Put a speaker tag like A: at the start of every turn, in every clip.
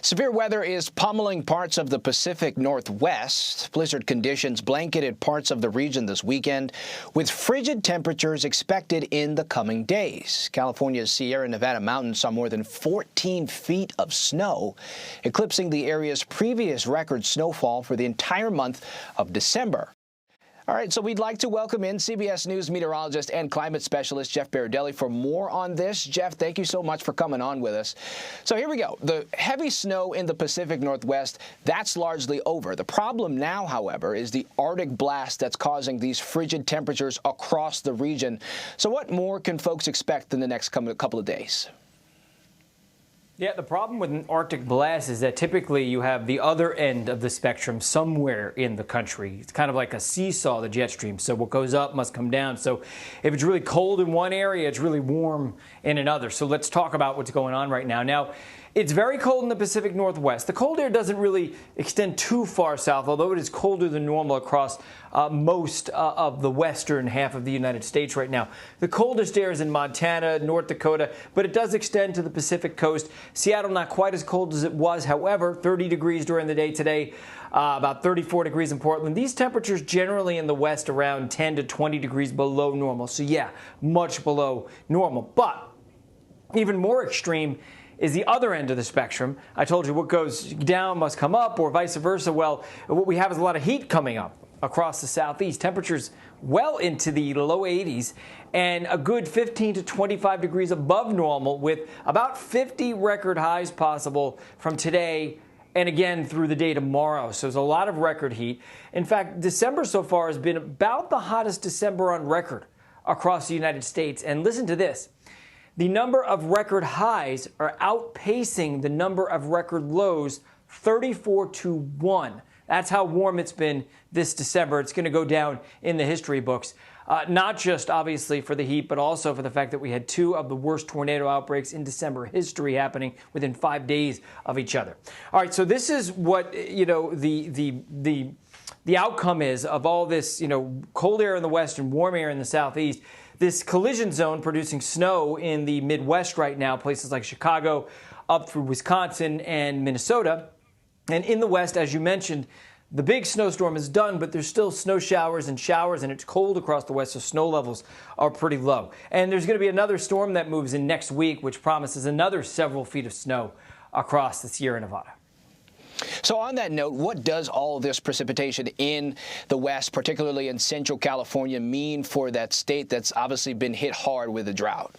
A: Severe weather is pummeling parts of the Pacific Northwest. Blizzard conditions blanketed parts of the region this weekend, with frigid temperatures expected in the coming days. California's Sierra Nevada mountains saw more than 14 feet of snow, eclipsing the area's previous record snowfall for the entire month of December. All right, so we'd like to welcome in CBS News meteorologist and climate specialist Jeff Berardelli for more on this. Jeff, thank you so much for coming on with us. So here we go. The heavy snow in the Pacific Northwest, that's largely over. The problem now, however, is the Arctic blast that's causing these frigid temperatures across the region. So what more can folks expect in the next couple of days?
B: Yeah, the problem with an Arctic blast is that typically you have the other end of the spectrum somewhere in the country. It's kind of like a seesaw, the jet stream. So what goes up must come down. So if it's really cold in one area, it's really warm in another. So let's talk about what's going on right now. Now, it's very cold in the Pacific Northwest. The cold air doesn't really extend too far south, although it is colder than normal across most of the western half of the United States right now. The coldest air is in Montana, North Dakota, but it does extend to the Pacific coast. Seattle, not quite as cold as it was, however, 30 degrees during the day today, about 34 degrees in Portland. These temperatures generally in the west around 10 to 20 degrees below normal. So yeah, much below normal. But even more extreme is the other end of the spectrum. I told you what goes down must come up, or vice versa. Well, what we have is a lot of heat coming up across the southeast. Temperatures well into the low 80s and a good 15 to 25 degrees above normal, with about 50 record highs possible from today and again through the day tomorrow. So there's a lot of record heat. In fact, December so far has been about the hottest December on record across the United States. And listen to this. The number of record highs are outpacing the number of record lows 34-1. That's how warm it's been this December. It's going to go down in the history books, not just obviously for the heat, but also for the fact that we had two of the worst tornado outbreaks in December history happening within 5 days of each other. All right, so this is what, the outcome is of all this, cold air in the west and warm air in the southeast. This collision zone producing snow in the Midwest right now, places like Chicago, up through Wisconsin and Minnesota. And in the West, as you mentioned, the big snowstorm is done, but there's still snow showers, and it's cold across the West, so snow levels are pretty low. And there's going to be another storm that moves in next week, which promises another several feet of snow across the Sierra Nevada.
A: So on that note, what does all this precipitation in the West, particularly in Central California, mean for that state that's obviously been hit hard with a drought?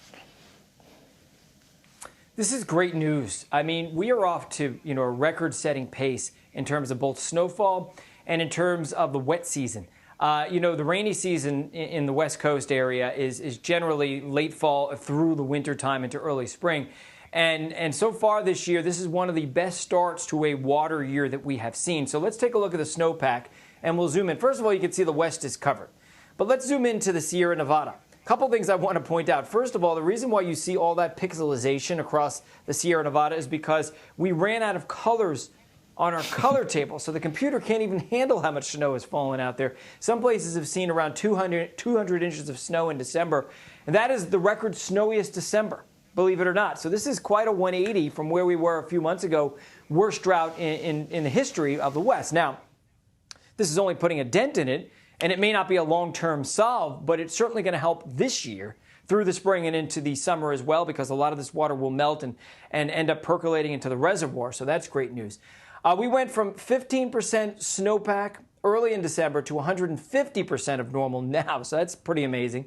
B: This is great news. I mean, we are off to, a record-setting pace in terms of both snowfall and in terms of the wet season. The rainy season in the West Coast area is generally late fall through the winter time into early spring. And so far this year, this is one of the best starts to a water year that we have seen. So let's take a look at the snowpack, and we'll zoom in. First of all, you can see the West is covered. But let's zoom into the Sierra Nevada. A couple things I want to point out. First of all, the reason why you see all that pixelization across the Sierra Nevada is because we ran out of colors on our color table. So the computer can't even handle how much snow has fallen out there. Some places have seen around 200 inches of snow in December, and that is the record snowiest December, believe it or not. So this is quite a 180 from where we were a few months ago, worst drought in the history of the West. Now, this is only putting a dent in it, and it may not be a long-term solve, but it's certainly going to help this year through the spring and into the summer as well, because a lot of this water will melt and end up percolating into the reservoir. So that's great news. We went from 15% snowpack early in December to 150% of normal now. So that's pretty amazing.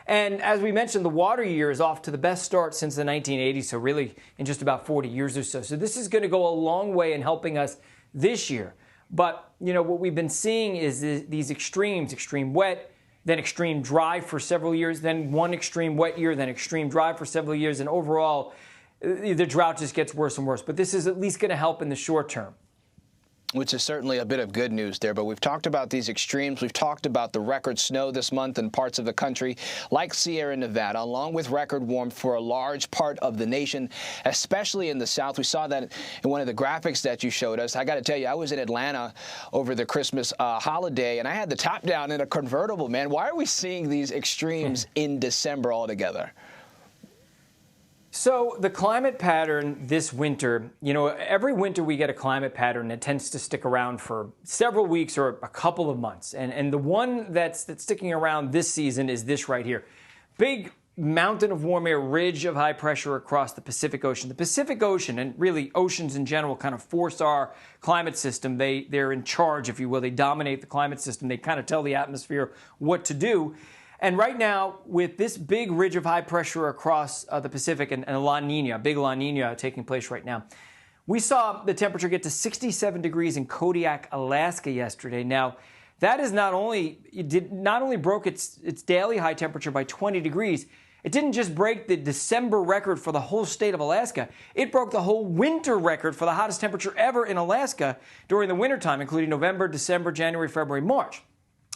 B: And as we mentioned, the water year is off to the best start since the 1980s, so really in just about 40 years or so. So this is going to go a long way in helping us this year. But, what we've been seeing is these extremes, extreme wet, then extreme dry for several years, then one extreme wet year, then extreme dry for several years. And overall, the drought just gets worse and worse. But this is at least going to help in the short term.
A: Which is certainly a bit of good news there. But we've talked about these extremes. We've talked about the record snow this month in parts of the country like Sierra Nevada, along with record warmth for a large part of the nation, especially in the South. We saw that in one of the graphics that you showed us. I got to tell you, I was in Atlanta over the Christmas holiday, and I had the top down in a convertible, man. Why are we seeing these extremes in December altogether?
B: So the climate pattern this winter, every winter we get a climate pattern that tends to stick around for several weeks or a couple of months. And the one that's sticking around this season is this right here. Big mountain of warm air, ridge of high pressure across the Pacific Ocean. The Pacific Ocean, and really oceans in general, kind of force our climate system. They're in charge, if you will. They dominate the climate system. They kind of tell the atmosphere what to do. And right now, with this big ridge of high pressure across the Pacific and a La Nina, big La Nina taking place right now, we saw the temperature get to 67 degrees in Kodiak, Alaska yesterday. Now, that is not only broke its daily high temperature by 20 degrees, it didn't just break the December record for the whole state of Alaska. It broke the whole winter record for the hottest temperature ever in Alaska during the wintertime, including November, December, January, February, March.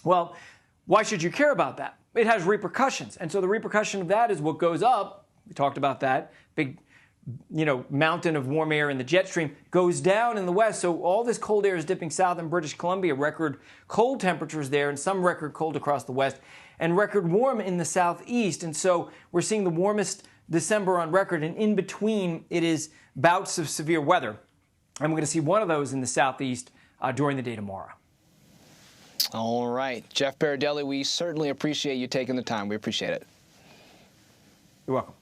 B: Well, why should you care about that? It has repercussions. And so the repercussion of that is what goes up. We talked about that. Big, mountain of warm air in the jet stream goes down in the west. So all this cold air is dipping south in British Columbia. Record cold temperatures there and some record cold across the west and record warm in the southeast. And so we're seeing the warmest December on record. And in between, it is bouts of severe weather. And we're going to see one of those in the southeast during the day tomorrow.
A: All right. Jeff Berardelli, we certainly appreciate you taking the time. We appreciate it.
B: You're welcome.